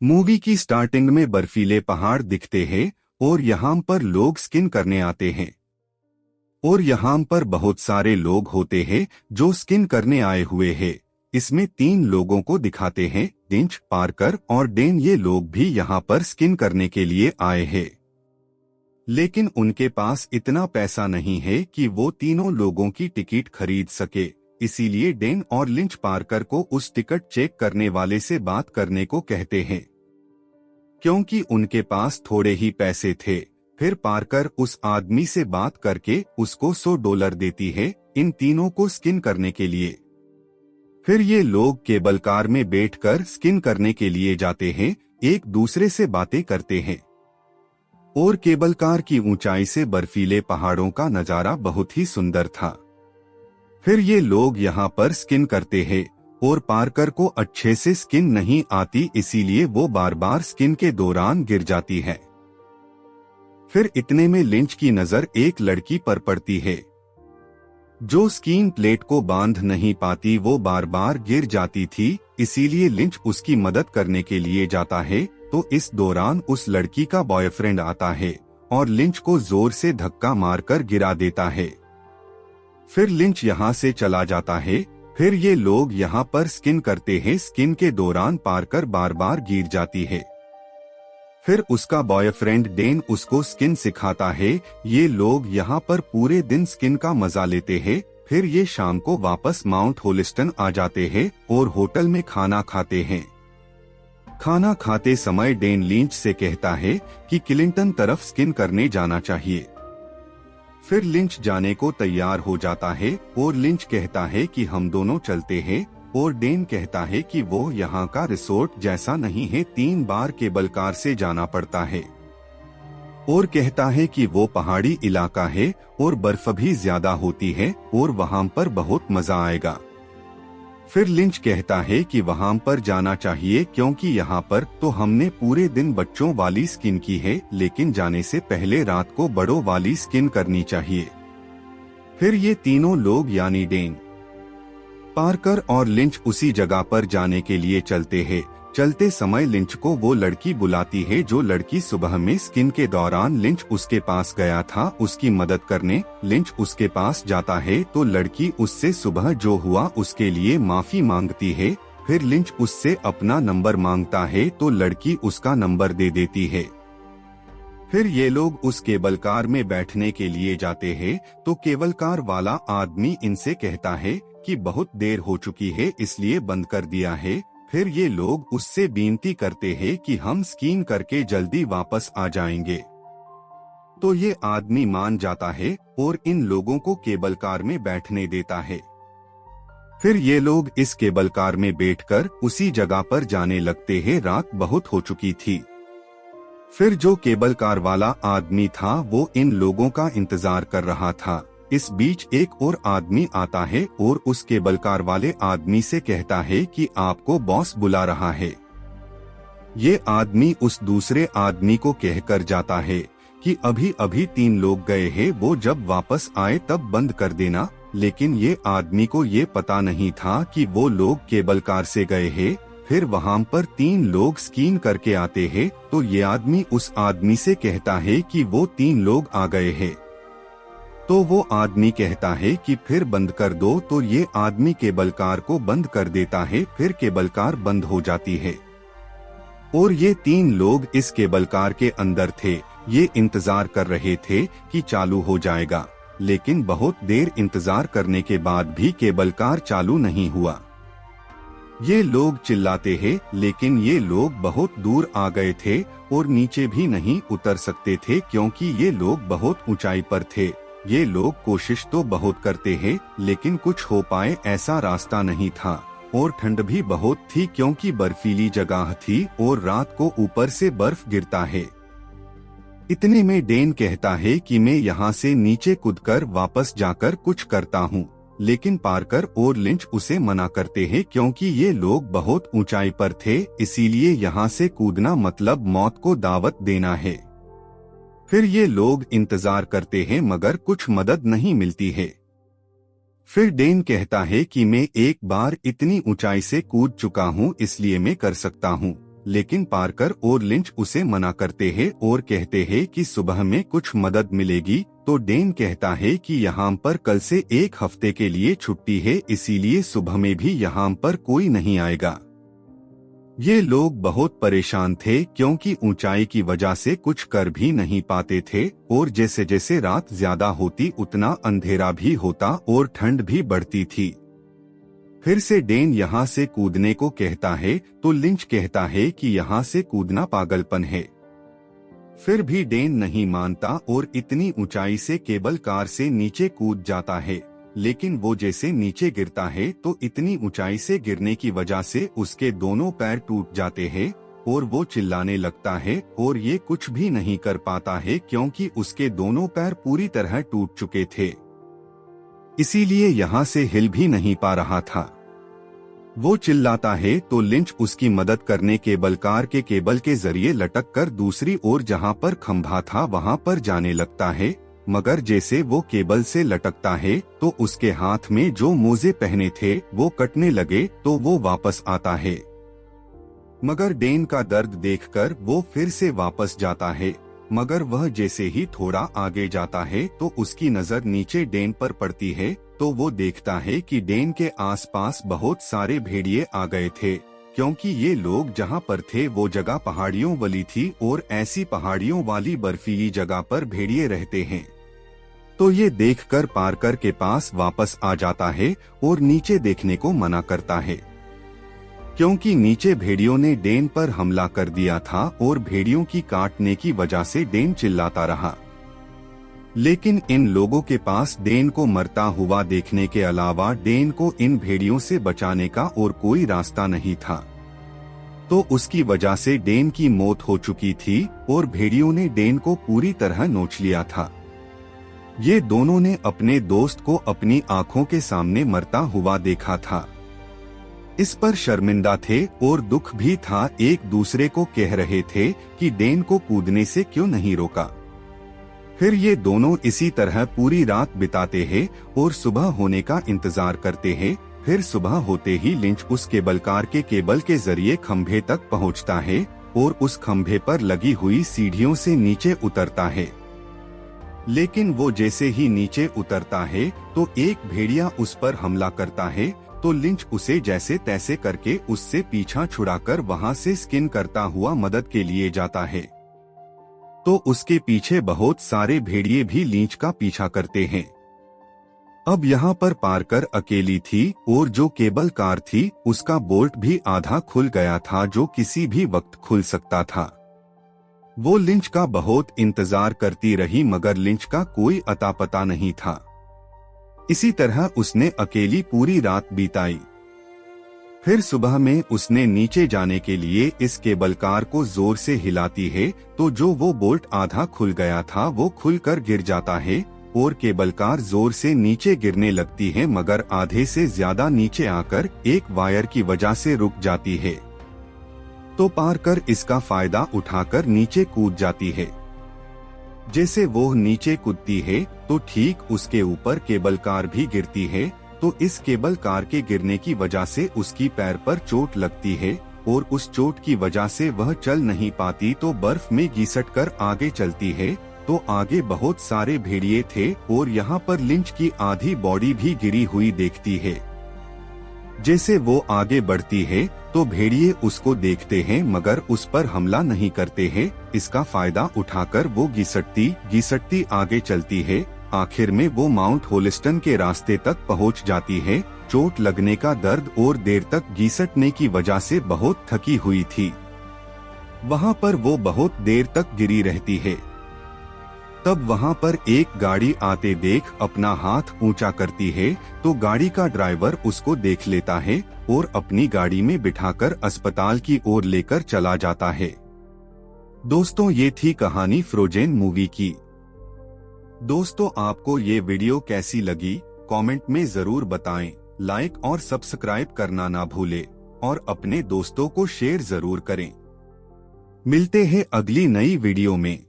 Movie की starting में बर्फीले पहाड़ दिखते हैं और यहाँ पर लोग स्किन करने आते हैं और यहाँ पर बहुत सारे लोग होते हैं जो स्किन करने आए हुए हैं। इसमें 3 लोगों को दिखाते हैं, लिंच, पार्कर और डेन। ये लोग भी यहाँ पर स्किन करने के लिए आए हैं, लेकिन उनके पास इतना पैसा नहीं है कि वो तीनों लोगों की टिकट खरीद सके। इसीलिए डेन और लिंच पार्कर को उस टिकट चेक करने वाले से बात करने को कहते हैं, क्योंकि उनके पास थोड़े ही पैसे थे। फिर पार्कर उस आदमी से बात करके उसको $100 देती है इन तीनों को स्किन करने के लिए। फिर ये लोग केबल कार में बैठकर स्किन करने के लिए जाते हैं, एक दूसरे से बातें करते हैं और केबल कार की ऊंचाई से बर्फीले पहाड़ों का नजारा बहुत ही सुंदर था। फिर ये लोग यहाँ पर स्किन करते हैं और पार्कर को अच्छे से स्किन नहीं आती, इसीलिए वो बार बार स्किन के दौरान गिर जाती है। फिर इतने में लिंच की नजर एक लड़की पर पड़ती है जो स्कीइंग प्लेट को बांध नहीं पाती, वो बार बार गिर जाती थी। इसीलिए लिंच उसकी मदद करने के लिए जाता है, तो इस दौरान उस लड़की का बॉयफ्रेंड आता है और लिंच को जोर से धक्का मारकर गिरा देता है। फिर लिंच यहाँ से चला जाता है। फिर ये लोग यहाँ पर स्किन करते हैं। स्किन के दौरान पार्कर बार बार गिर जाती है। फिर उसका बॉयफ्रेंड डेन उसको स्किन सिखाता है। ये लोग यहाँ पर पूरे दिन स्किन का मजा लेते हैं। फिर ये शाम को वापस माउंट होलिस्टन आ जाते हैं और होटल में खाना खाते हैं। खाना खाते समय डेन लिंच से कहता है कि क्लिंटन तरफ स्किन करने जाना चाहिए। फिर लिंच जाने को तैयार हो जाता है और लिंच कहता है कि हम दोनों चलते हैं, और डेन कहता है कि वो यहाँ का रिसोर्ट जैसा नहीं है, 3 बार केबल कार से जाना पड़ता है, और कहता है कि वो पहाड़ी इलाका है और बर्फ भी ज्यादा होती है और वहाँ पर बहुत मजा आएगा। फिर लिंच कहता है कि वहाँ पर जाना चाहिए क्योंकि यहाँ पर तो हमने पूरे दिन बच्चों वाली स्किन की है, लेकिन जाने से पहले रात को बड़ों वाली स्किन करनी चाहिए। फिर ये तीनों लोग यानी डेन, पार्कर और लिंच उसी जगह पर जाने के लिए चलते हैं। चलते समय लिंच को वो लड़की बुलाती है जो लड़की सुबह में स्किन के दौरान लिंच उसके पास गया था उसकी मदद करने। लिंच उसके पास जाता है तो लड़की उससे सुबह जो हुआ उसके लिए माफी मांगती है। फिर लिंच उससे अपना नंबर मांगता है तो लड़की उसका नंबर दे देती है। फिर ये लोग उस केबल कार में बैठने के लिए जाते हैं तो केबल कार वाला आदमी इनसे कहता है कि बहुत देर हो चुकी है इसलिए बंद कर दिया है। फिर ये लोग उससे विनती करते हैं कि हम स्कीइंग करके जल्दी वापस आ जाएंगे, तो ये आदमी मान जाता है और इन लोगों को केबल कार में बैठने देता है। फिर ये लोग इस केबल कार में बैठकर उसी जगह पर जाने लगते हैं। रात बहुत हो चुकी थी। फिर जो केबल कार वाला आदमी था वो इन लोगों का इंतजार कर रहा था। इस बीच एक और आदमी आता है और उस केबल कार वाले आदमी से कहता है कि आपको बॉस बुला रहा है। ये आदमी उस दूसरे आदमी को कहकर जाता है कि अभी अभी 3 लोग गए हैं, वो जब वापस आए तब बंद कर देना। लेकिन ये आदमी को ये पता नहीं था कि वो लोग केबल कार से गए हैं। फिर वहाँ पर 3 लोग स्कीइंग करके आते हैं तो ये आदमी उस आदमी से कहता है कि वो 3 लोग आ गए हैं। तो वो आदमी कहता है कि फिर बंद कर दो, तो ये आदमी केबल कार को बंद कर देता है। फिर केबल कार बंद हो जाती है और ये 3 लोग इस केबल कार के अंदर थे। ये इंतजार कर रहे थे कि चालू हो जाएगा, लेकिन बहुत देर इंतजार करने के बाद भी केबल कार चालू नहीं हुआ। ये लोग चिल्लाते हैं, लेकिन ये लोग बहुत दूर आ गए थे और नीचे भी नहीं उतर सकते थे क्योंकि ये लोग बहुत ऊंचाई पर थे। ये लोग कोशिश तो बहुत करते हैं लेकिन कुछ हो पाए ऐसा रास्ता नहीं था और ठंड भी बहुत थी क्योंकि बर्फीली जगह थी और रात को ऊपर से बर्फ गिरता है। इतने में डेन कहता है कि मैं यहाँ से नीचे कूदकर वापस जाकर कुछ करता हूँ, लेकिन पार्कर और लिंच उसे मना करते हैं क्योंकि ये लोग बहुत ऊंचाई पर थे, इसीलिए यहाँ से कूदना मतलब मौत को दावत देना है। फिर ये लोग इंतजार करते हैं मगर कुछ मदद नहीं मिलती है। फिर डेन कहता है कि मैं एक बार इतनी ऊंचाई से कूद चुका हूँ इसलिए मैं कर सकता हूँ, लेकिन पार्कर और लिंच उसे मना करते हैं और कहते हैं कि सुबह में कुछ मदद मिलेगी। तो डेन कहता है कि यहाँ पर कल से 1 हफ्ते के लिए छुट्टी है, इसीलिए सुबह में भी यहाँ पर कोई नहीं आएगा। ये लोग बहुत परेशान थे क्योंकि ऊंचाई की वजह से कुछ कर भी नहीं पाते थे और जैसे जैसे रात ज्यादा होती उतना अंधेरा भी होता और ठंड भी बढ़ती थी। फिर से डेन यहाँ से कूदने को कहता है तो लिंच कहता है कि यहाँ से कूदना पागलपन है। फिर भी डेन नहीं मानता और इतनी ऊंचाई से केबल कार से नीचे कूद जाता है, लेकिन वो जैसे नीचे गिरता है तो इतनी ऊंचाई से गिरने की वजह से उसके दोनों पैर टूट जाते हैं और वो चिल्लाने लगता है और ये कुछ भी नहीं कर पाता है क्योंकि उसके दोनों पैर पूरी तरह टूट चुके थे, इसीलिए यहाँ से हिल भी नहीं पा रहा था। वो चिल्लाता है तो लिंच उसकी मदद करने केबल कार के केबल के जरिए लटक कर दूसरी ओर जहाँ पर खंभा था वहाँ पर जाने लगता है, मगर जैसे वो केबल से लटकता है तो उसके हाथ में जो मोजे पहने थे वो कटने लगे तो वो वापस आता है। मगर डेन का दर्द देखकर वो फिर से वापस जाता है, मगर वह जैसे ही थोड़ा आगे जाता है तो उसकी नजर नीचे डेन पर पड़ती है तो वो देखता है कि डेन के आसपास बहुत सारे भेड़िए आ गए थे, क्योंकि ये लोग जहाँ पर थे वो जगह पहाड़ियों वाली थी और ऐसी पहाड़ियों वाली बर्फीली जगह पर भेड़िए रहते हैं। तो ये देखकर पार्कर के पास वापस आ जाता है और नीचे देखने को मना करता है, क्योंकि नीचे भेड़ियों ने डेन पर हमला कर दिया था और भेड़ियों की काटने की वजह से डेन चिल्लाता रहा। लेकिन इन लोगों के पास डेन को मरता हुआ देखने के अलावा डेन को इन भेड़ियों से बचाने का और कोई रास्ता नहीं था, तो उसकी वजह से डेन की मौत हो चुकी थी और भेड़ियों ने डेन को पूरी तरह नोच लिया था। ये दोनों ने अपने दोस्त को अपनी आंखों के सामने मरता हुआ देखा था। इस पर शर्मिंदा थे और दुख भी था, एक दूसरे को कह रहे थे कि डेन को कूदने से क्यों नहीं रोका। फिर ये दोनों इसी तरह पूरी रात बिताते हैं और सुबह होने का इंतजार करते हैं। फिर सुबह होते ही लिंच उस केबल कार के केबल के जरिए खंभे तक पहुंचता है और उस खंभे पर लगी हुई सीढ़ियों से नीचे उतरता है। लेकिन वो जैसे ही नीचे उतरता है तो एक भेड़िया उस पर हमला करता है, तो लिंच उसे जैसे तैसे करके उससे पीछा छुड़ाकर वहां से स्किन करता हुआ मदद के लिए जाता है। तो उसके पीछे बहुत सारे भेड़िए भी लिंच का पीछा करते हैं। अब यहाँ पर पार्कर अकेली थी और जो केबल कार थी उसका बोल्ट भी आधा खुल गया था, जो किसी भी वक्त खुल सकता था। वो लिंच का बहुत इंतजार करती रही, मगर लिंच का कोई अता पता नहीं था। इसी तरह उसने अकेली पूरी रात बिताई। फिर सुबह में उसने नीचे जाने के लिए इस केबल कार को जोर से हिलाती है, तो जो वो बोल्ट आधा खुल गया था वो खुलकर गिर जाता है और केबल कार जोर से नीचे गिरने लगती है, मगर आधे से ज्यादा नीचे आकर एक वायर की वजह से रुक जाती है। तो पार्कर इसका फायदा उठाकर नीचे कूद जाती है। जैसे वो नीचे कूदती है तो ठीक उसके ऊपर केबल कार भी गिरती है, तो इस केबल कार के गिरने की वजह से उसकी पैर पर चोट लगती है और उस चोट की वजह से वह चल नहीं पाती, तो बर्फ में घिसट कर आगे चलती है। तो आगे बहुत सारे भेड़िए थे और यहाँ पर लिंच की आधी बॉडी भी गिरी हुई देखती है। जैसे वो आगे बढ़ती है तो भेड़िए उसको देखते हैं, मगर उस पर हमला नहीं करते हैं। इसका फायदा उठाकर वो घिसटती आगे चलती है। आखिर में वो माउंट होलिस्टन के रास्ते तक पहुंच जाती है। चोट लगने का दर्द और देर तक घिसटने की वजह से बहुत थकी हुई थी। वहां पर वो बहुत देर तक गिरी रहती है। तब वहां पर एक गाड़ी आते देख अपना हाथ ऊंचा करती है, तो गाड़ी का ड्राइवर उसको देख लेता है और अपनी गाड़ी में बिठाकर अस्पताल की ओर लेकर चला जाता है। दोस्तों, ये थी कहानी फ्रोजेन मूवी की। दोस्तों, आपको ये वीडियो कैसी लगी कमेंट में जरूर बताएं। लाइक और सब्सक्राइब करना ना भूलें और अपने दोस्तों को शेयर जरूर करें। मिलते हैं अगली नई वीडियो में।